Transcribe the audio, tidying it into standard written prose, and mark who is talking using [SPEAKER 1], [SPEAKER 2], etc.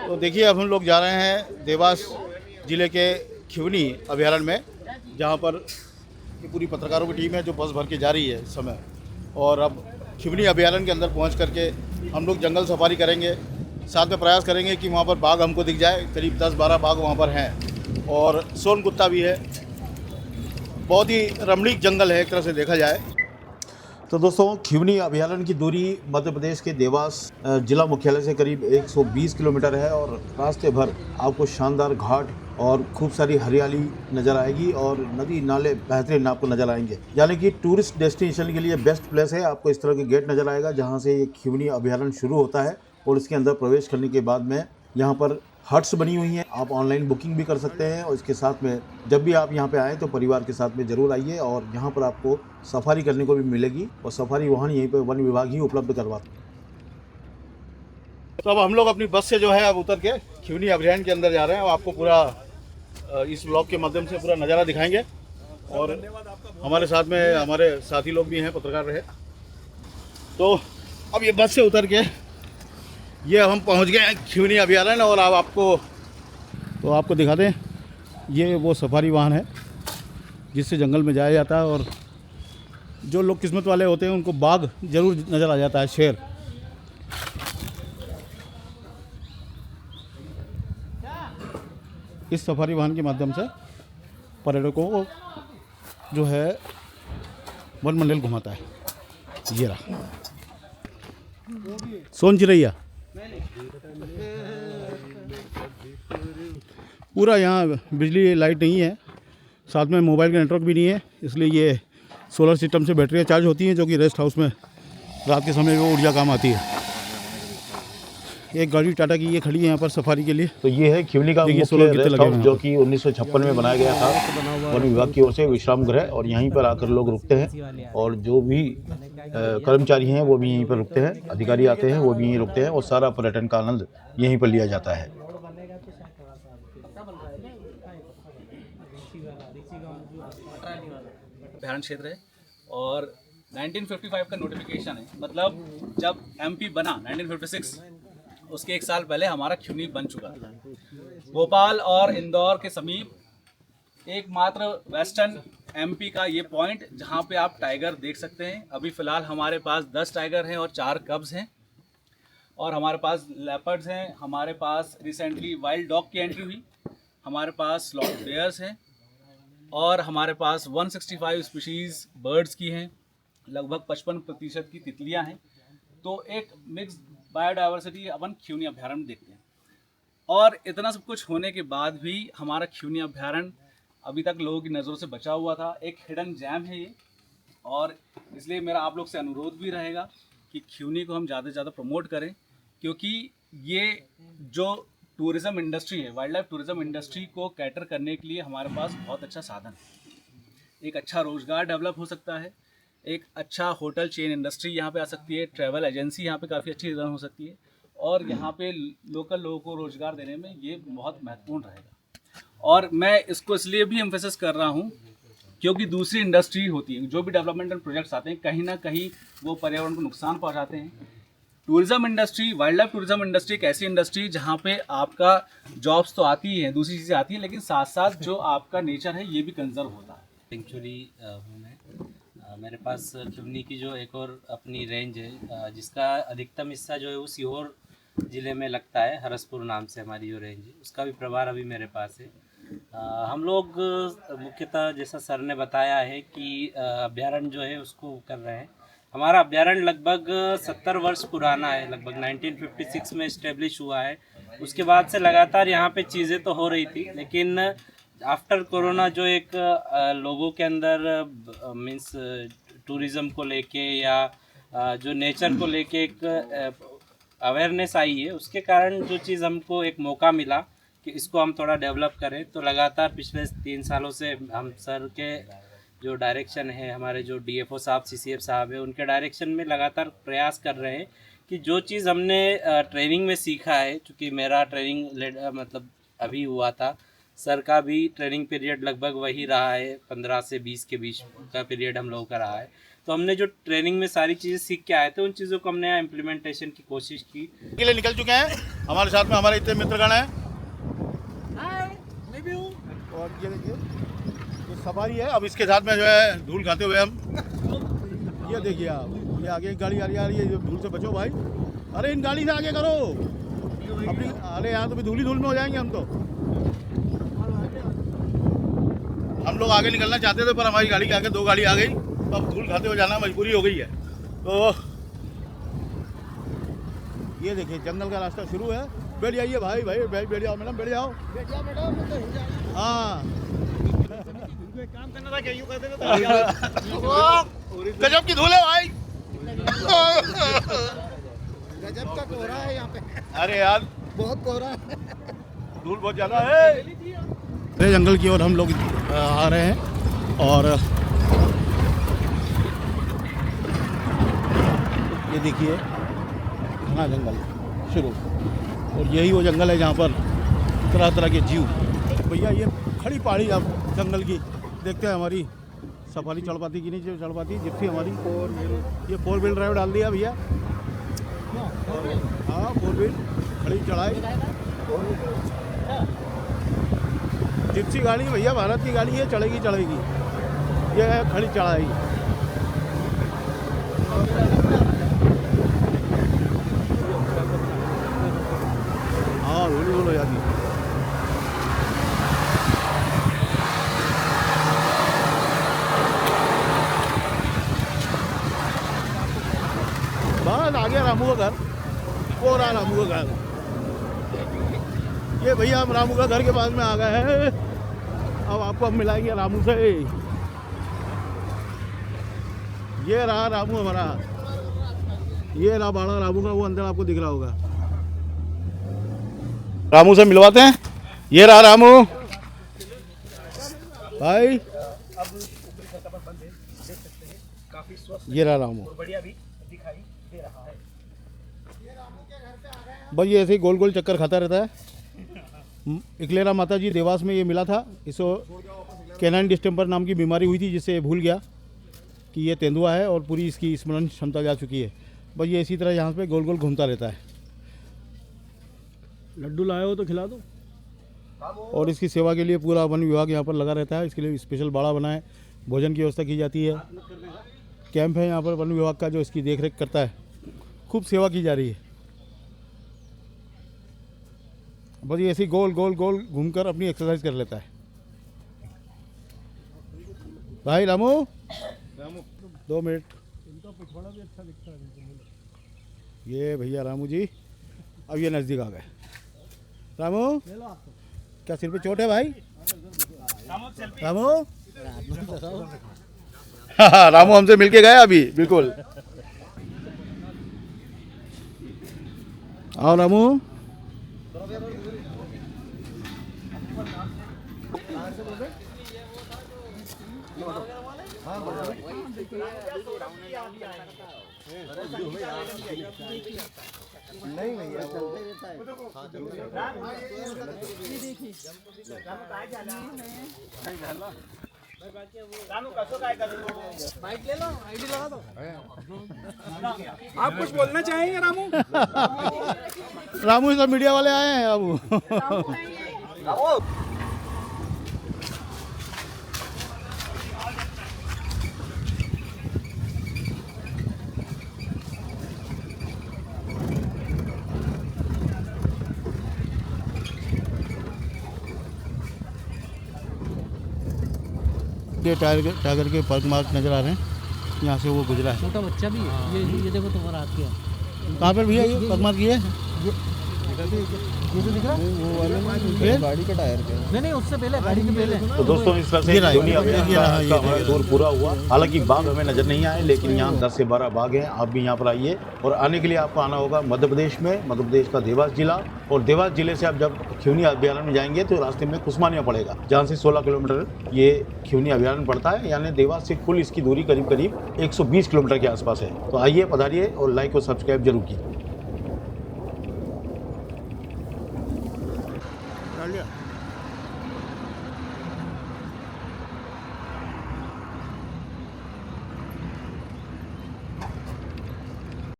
[SPEAKER 1] तो देखिए अब हम लोग जा रहे हैं देवास ज़िले के खिवनी अभयारण्य में, जहाँ पर ये पूरी पत्रकारों की टीम है जो बस भर के जा रही है इस समय। और अब खिवनी अभयारण्य के अंदर पहुँच करके हम लोग जंगल सफारी करेंगे। साथ में प्रयास करेंगे कि वहाँ पर बाघ हमको दिख जाए। करीब 10-12 बाघ वहाँ पर हैं और सोन कुत्ता भी है। बहुत ही रमणीक जंगल है एक तरह से देखा जाए तो। दोस्तों, खिवनी अभयारण्य की दूरी मध्य प्रदेश के देवास जिला मुख्यालय से करीब 120 किलोमीटर है और रास्ते भर आपको शानदार घाट और खूब सारी हरियाली नज़र आएगी और नदी नाले बेहतरीन आपको नज़र आएंगे। यानी कि टूरिस्ट डेस्टिनेशन के लिए बेस्ट प्लेस है। आपको इस तरह के गेट नज़र आएगा जहाँ से ये खिवनी अभयारण्य शुरू होता है और इसके अंदर प्रवेश करने के बाद में यहाँ पर हट्स बनी हुई हैं। आप ऑनलाइन बुकिंग भी कर सकते हैं और इसके साथ में जब भी आप यहाँ पे आएँ तो परिवार के साथ में ज़रूर आइए और यहाँ पर आपको सफारी करने को भी मिलेगी और सफारी वाहन यहीं पे वन विभाग ही उपलब्ध करवाता है। तो अब हम लोग अपनी बस से जो है अब उतर के खिवनी अभयारण्य के अंदर जा रहे हैं और आपको पूरा इस ब्लॉग के माध्यम से पूरा नज़ारा दिखाएंगे। और हमारे साथ में हमारे साथी लोग भी हैं, पत्रकार रहे। तो अब ये बस से उतर के ये अब हम पहुंच गए हैं खिवनी अभयारण्य और अब आपको दिखा दें, ये वो सफारी वाहन है जिससे जंगल में जाया जाता है और जो लोग किस्मत वाले होते हैं उनको बाघ जरूर नज़र आ जाता है, शेर। इस सफारी वाहन के माध्यम से पर्यटकों को जो है वन मंडल घुमाता है। ये रहा सोन चिरैया। पूरा यहाँ बिजली लाइट नहीं है, साथ में मोबाइल का नेटवर्क भी नहीं है, इसलिए ये सोलर सिस्टम से बैटरियाँ चार्ज होती हैं जो कि रेस्ट हाउस में रात के समय वो ऊर्जा काम आती है। एक गाड़ी टाटा की ये खड़ी है यहाँ पर सफारी के लिए।
[SPEAKER 2] तो ये है खिवनी का मुख्य रेस्ट हाउस जो कि 1956 में बनाया गया था वन विभाग की ओर से, विश्राम गृह। और यहीं पर आकर लोग रुकते हैं और जो भी कर्मचारी हैं वो भी यहीं पर रुकते हैं, अधिकारी आते हैं वो भी यहीं रुकते हैं और सारा पर्यटन का आनंद यहीं पर लिया जाता है।
[SPEAKER 3] अभयारण्य क्षेत्र है और 1955 का नोटिफिकेशन है। मतलब जब एमपी बना 1956, उसके एक साल पहले हमारा खिवनी बन चुका था। भोपाल और इंदौर के समीप एकमात्र वेस्टर्न एमपी का ये पॉइंट जहाँ पे आप टाइगर देख सकते हैं। अभी फ़िलहाल हमारे पास 10 टाइगर हैं और 4 कब्स हैं और हमारे पास लेपर्ड्स हैं। हमारे पास रिसेंटली वाइल्ड डॉग की एंट्री हुई। हमारे पास स्लॉथ बेयर्स हैं और हमारे पास 165 स्पीशीज़ बर्ड्स की हैं। लगभग 55% की तितलियां हैं। तो एक मिक्स बायोडाइवर्सिटी अपन खिवनी अभयारण्य देखते हैं। और इतना सब कुछ होने के बाद भी हमारा खिवनी अभयारण्य अभी तक लोगों की नज़रों से बचा हुआ था। एक हिडन जैम है ये, और इसलिए मेरा आप लोग से अनुरोध भी रहेगा कि खिवनी को हम ज़्यादा से ज़्यादा प्रमोट करें, क्योंकि ये जो टूरिज़्म इंडस्ट्री है, वाइल्ड लाइफ टूरिज़्म इंडस्ट्री को कैटर करने के लिए हमारे पास बहुत अच्छा साधन है। एक अच्छा रोज़गार डेवलप हो सकता है, एक अच्छा होटल चेन इंडस्ट्री यहाँ पे आ सकती है, ट्रैवल एजेंसी यहाँ पे काफ़ी अच्छी रन हो सकती है और यहाँ पे लोकल लोगों को रोज़गार देने में ये बहुत महत्वपूर्ण रहेगा। और मैं इसको इसलिए भी एम्फेसिस कर रहा हूँ क्योंकि दूसरी इंडस्ट्री होती है, जो भी डेवलपमेंटल प्रोजेक्ट्स आते हैं कहीं ना कहीं वो पर्यावरण को नुकसान पहुँचाते हैं। Tourism industry, wild life tourism industry एक ऐसी इंडस्ट्री जहाँ पे आपका जॉब्स तो आती ही हैं, दूसरी चीज़ें आती हैं, लेकिन साथ साथ जो आपका नेचर है ये भी कंजर्व होता है।
[SPEAKER 4] सेंचुरी हूँ मैं। मेरे पास खिवनी की जो एक और अपनी रेंज है जिसका अधिकतम हिस्सा जो है वो सीहोर ज़िले में लगता है। हरसपुर नाम से हमारी जो रेंज है उसका भी प्रभार अभी मेरे पास है। हम लोग मुख्यतः जैसा सर ने बताया है कि अभ्यारण्य जो है उसको कर रहे हैं। हमारा अभ्यारण्य लगभग 70 वर्ष पुराना है, लगभग 1956 में इस्टेब्लिश हुआ है। उसके बाद से लगातार यहाँ पे चीज़ें तो हो रही थी, लेकिन आफ्टर कोरोना जो एक लोगों के अंदर मीन्स टूरिज़्म को लेके या जो नेचर को लेके एक अवेयरनेस आई है, उसके कारण जो चीज़ हमको एक मौका मिला कि इसको हम थोड़ा डेवलप करें। तो लगातार पिछले 3 सालों से हम सर के जो डायरेक्शन है, हमारे जो डीएफओ साहब, सीसीएफ साहब है, उनके डायरेक्शन में लगातार प्रयास कर रहे हैं कि जो चीज़ हमने ट्रेनिंग में सीखा है, चूँकि मेरा ट्रेनिंग मतलब अभी हुआ था, सर का भी ट्रेनिंग पीरियड लगभग वही रहा है, 15 से 20 के बीच का पीरियड हम लोगों का रहा है। तो हमने जो ट्रेनिंग में सारी चीज़ें सीख के आए थे उन चीज़ों को हमने यहाँ इम्प्लीमेंटेशन की कोशिश की।
[SPEAKER 1] के लिए निकल चुके हैं, हमारे साथ में हमारे इतने मित्रगण हैं। और ये देखिए ये सफारी है। अब इसके साथ में जो है धूल खाते हुए हम, ये देखिए आप, ये आगे एक गाड़ी आ रही है, धूल से बचो भाई। अरे इन गाड़ी से आगे करो अपनी। अरे यहाँ तो भी धूल ही धूल में हो जाएंगे हम तो। हम लोग आगे निकलना चाहते थे पर हमारी गाड़ी के आगे 2 गाड़ी आ गई, तो अब धूल खाते हुए जाना मजबूरी हो गई है। तो ये देखिए जंगल का रास्ता शुरू है। बैठ जाइए भाई, भाई बैठ जाओ मैडम, बैठ जाओ। हाँ काम करना था, क्या यूँ कर देना था। गजब की धूल है भाई।
[SPEAKER 5] गजब का कोहरा है यहाँ पे।
[SPEAKER 1] अरे यार
[SPEAKER 5] बहुत कोहरा है,
[SPEAKER 1] धूल बहुत ज़्यादा है। जंगल की ओर हम लोग आ रहे हैं और ये देखिए घना जंगल शुरू, और यही वो जंगल है जहाँ पर तरह तरह के जीव। भैया ये खड़ी पहाड़ी अब जंगल की देखते हैं, हमारी सफारी चढ़ पाती कि नहीं चढ़ पाती। जिप्सी हमारी ये 4 व्हील ड्राइव डाल दिया भैया। हाँ 4 व्हील खड़ी चढ़ाई, जिप्सी गाड़ी भैया, भारत की गाड़ी है, चढ़ेगी चढ़ेगी। ये है खड़ी चढ़ाई। हाँ बोलो बोलो यार। बस आ गया रामू का घर, वो रहा रामू का घर। ये भैया हम रामू का घर के पास में आ गए हैं। अब आपको हम मिलाएंगे रामू से। ये रहा रामू हमारा, ये रहा बाड़ा रामू का, वो अंदर आपको दिख रहा होगा। रामू से मिलवाते हैं। ये रहा रामू भाई, ये रहा रामू। बस ये ऐसे ही गोल गोल चक्कर खाता रहता है। इकलेरा माता जी देवास में ये मिला था। इसको कैनाइन डिस्टेम्पर नाम की बीमारी हुई थी, जिससे ये भूल गया कि ये तेंदुआ है और पूरी इसकी स्मरण क्षमता जा चुकी है। बस ये इसी तरह यहाँ पे गोल गोल घूमता रहता है। लड्डू लाए हो तो खिला दो। और इसकी सेवा के लिए पूरा वन विभाग यहाँ पर लगा रहता है। इसके लिए स्पेशल बाड़ा बना है, भोजन की व्यवस्था की जाती है। कैंप है यहाँ पर वन विभाग का जो इसकी देखरेख करता है। खूब सेवा की जा रही है। बस ये ऐसे ही गोल गोल गोल घूमकर अपनी एक्सरसाइज कर लेता है। भाई रामू 2 मिनट। इनका पिछवाड़ा भी अच्छा दिखता है। ये भैया रामू जी अब ये नज़दीक आ गए। रामू क्या सिर पे चोट है भाई? रामू रामू हमसे मिलके गए अभी, बिल्कुल। आओ रामू।
[SPEAKER 5] नहीं भैया चलते रहता है। बाइक ले लो, आईडी लगा दो।
[SPEAKER 3] आप कुछ बोलना चाहेंगे रामू?
[SPEAKER 1] रामू सब मीडिया वाले आए हैं अब। ये टाइगर के पर्क मार्क नज़र आ रहे हैं, यहाँ से वो गुजरा है।
[SPEAKER 5] छोटा बच्चा भी है। ये देखो तुम्हारा हाथ किया
[SPEAKER 1] कहाँ पर भैया ये पर्क मार्क ये
[SPEAKER 5] ये जो दिख रहा है
[SPEAKER 1] है?
[SPEAKER 5] गाड़ी का टायर पे। नहीं उससे पहले, गाड़ी के पहले।
[SPEAKER 2] तो दोस्तों इस तरह से खिवनी अभयारण्य का हमारा टूर पूरा हुआ। हालांकि बाघ हमें नजर नहीं आए, लेकिन यहाँ 10 से 12 बाघ हैं। आप भी यहाँ पर आइए। और आने के लिए आपको आना होगा मध्य प्रदेश में, मध्य प्रदेश का देवास जिला। और देवास जिले से आप जब खिवनी अभयारण्य में जाएंगे तो रास्ते में कुस्मानिया पड़ेगा, जहाँ से 16 किलोमीटर ये खिवनी अभयारण्य पड़ता है। यानी देवास से कुल इसकी दूरी करीब करीब 120 किलोमीटर के आसपास है। तो आइए, पधारिए और लाइक और सब्सक्राइब जरूर कीजिए।